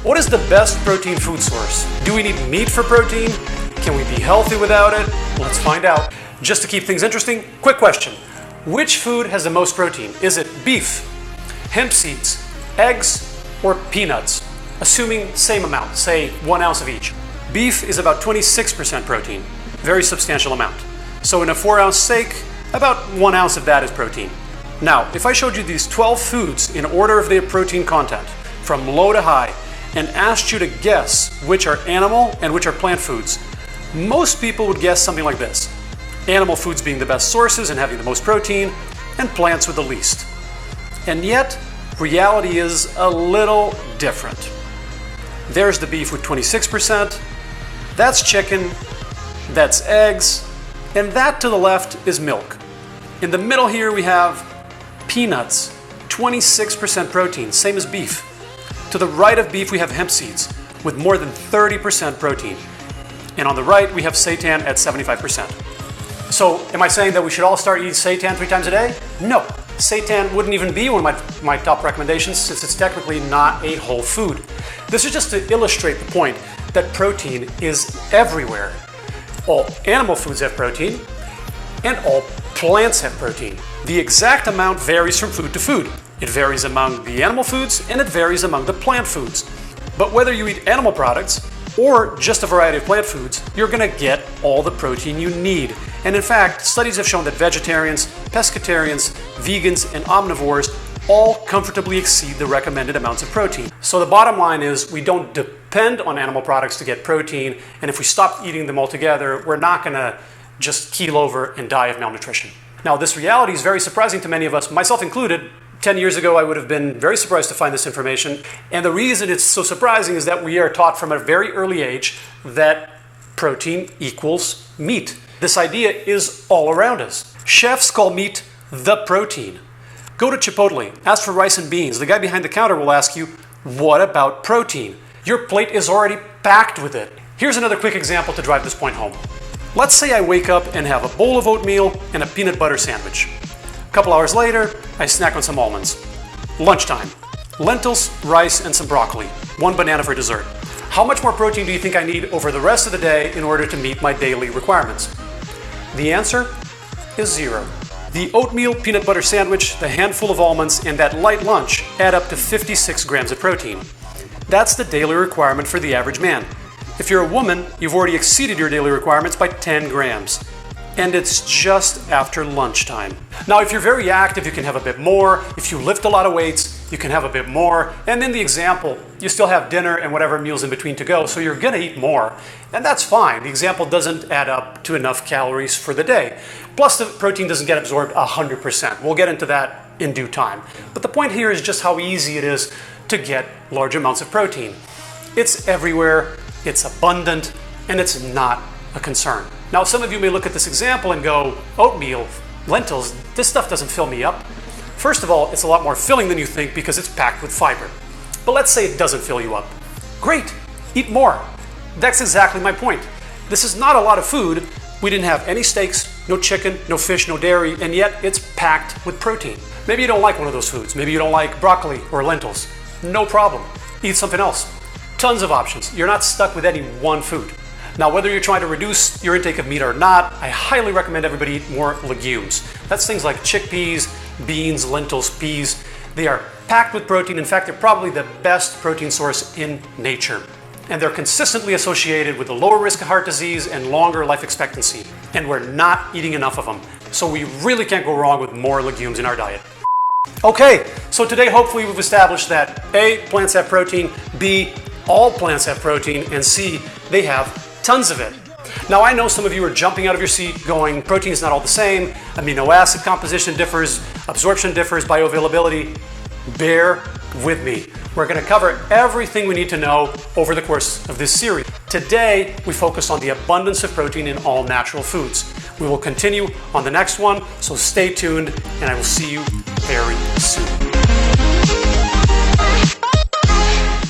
What is the best protein food source? Do we need meat for protein? Can we be healthy without it? Let's find out. Just to keep things interesting, quick question. Which food has the most protein? Is it beef, hemp seeds, eggs, or peanuts? Assuming same amount, say 1 ounce of each. Beef is about 26% protein, very substantial amount. So in a 4-ounce steak, about 1 ounce of that is protein. Now, if I showed you these 12 foods in order of their protein content, from low to high, and asked you to guess which are animal and which are plant foods, most people would guess something like this. Animal foods being the best sources and having the most protein, and plants with the least. And yet, reality is a little different. There's the beef with 26%, that's chicken, that's eggs, and that to the left is milk. In the middle here we have peanuts, 26% protein, same as beef. To the right of beef we have hemp seeds with more than 30% protein. And on the right we have seitan at 75%. So am I saying that we should all start eating seitan 3 times a day? No. Seitan wouldn't even be one of my top recommendations since it's technically not a whole food. This is just to illustrate the point that protein is everywhere. All animal foods have protein and all plants have protein. The exact amount varies from food to food. It varies among the animal foods and it varies among the plant foods. But whether you eat animal products or just a variety of plant foods, you're gonna get all the protein you need. And in fact, studies have shown that vegetarians, pescatarians, vegans, and omnivores all comfortably exceed the recommended amounts of protein. So the bottom line is we don't depend on animal products to get protein, and if we stop eating them altogether, we're not gonna just keel over and die of malnutrition. Now, this reality is very surprising to many of us, myself included. 10 years ago, I would have been very surprised to find this information. And the reason it's so surprising is that we are taught from a very early age that protein equals meat. This idea is all around us. Chefs call meat the protein. Go to Chipotle, ask for rice and beans. The guy behind the counter will ask you, what about protein? Your plate is already packed with it. Here's another quick example to drive this point home. Let's say I wake up and have a bowl of oatmeal and a peanut butter sandwich. A couple hours later, I snack on some almonds. Lunchtime, lentils, rice, and some broccoli. 1 banana for dessert. How much more protein do you think I need over the rest of the day in order to meet my daily requirements? The answer is 0. The oatmeal peanut butter sandwich, the handful of almonds, and that light lunch add up to 56 grams of protein. That's the daily requirement for the average man. If you're a woman, you've already exceeded your daily requirements by 10 grams. And it's just after lunchtime. Now, if you're very active, you can have a bit more. If you lift a lot of weights, you can have a bit more. And in the example, you still have dinner and whatever meals in between to go, so you're gonna eat more. And that's fine. The example doesn't add up to enough calories for the day. Plus, the protein doesn't get absorbed 100%. We'll get into that in due time. But the point here is just how easy it is to get large amounts of protein. It's everywhere, it's abundant, and it's not a concern. Now, some of you may look at this example and go, oatmeal, lentils, this stuff doesn't fill me up. First of all, it's a lot more filling than you think because it's packed with fiber. But let's say it doesn't fill you up. Great, eat more. That's exactly my point. This is not a lot of food. We didn't have any steaks, no chicken, no fish, no dairy, and yet it's packed with protein. Maybe you don't like one of those foods. Maybe you don't like broccoli or lentils. No problem. Eat something else. Tons of options. You're not stuck with any one food. Now, whether you're trying to reduce your intake of meat or not, I highly recommend everybody eat more legumes. That's things like chickpeas, beans, lentils, peas. They are packed with protein. In fact, they're probably the best protein source in nature. And they're consistently associated with a lower risk of heart disease and longer life expectancy. And we're not eating enough of them. So we really can't go wrong with more legumes in our diet. Okay, so today hopefully we've established that A, plants have protein, B, all plants have protein, and C, they have tons of it. Now, I know some of you are jumping out of your seat going, protein is not all the same, amino acid composition differs, absorption differs, bioavailability. Bear with me. We're going to cover everything we need to know over the course of this series. Today, we focus on the abundance of protein in all natural foods. We will continue on the next one, so stay tuned, and I will see you very soon.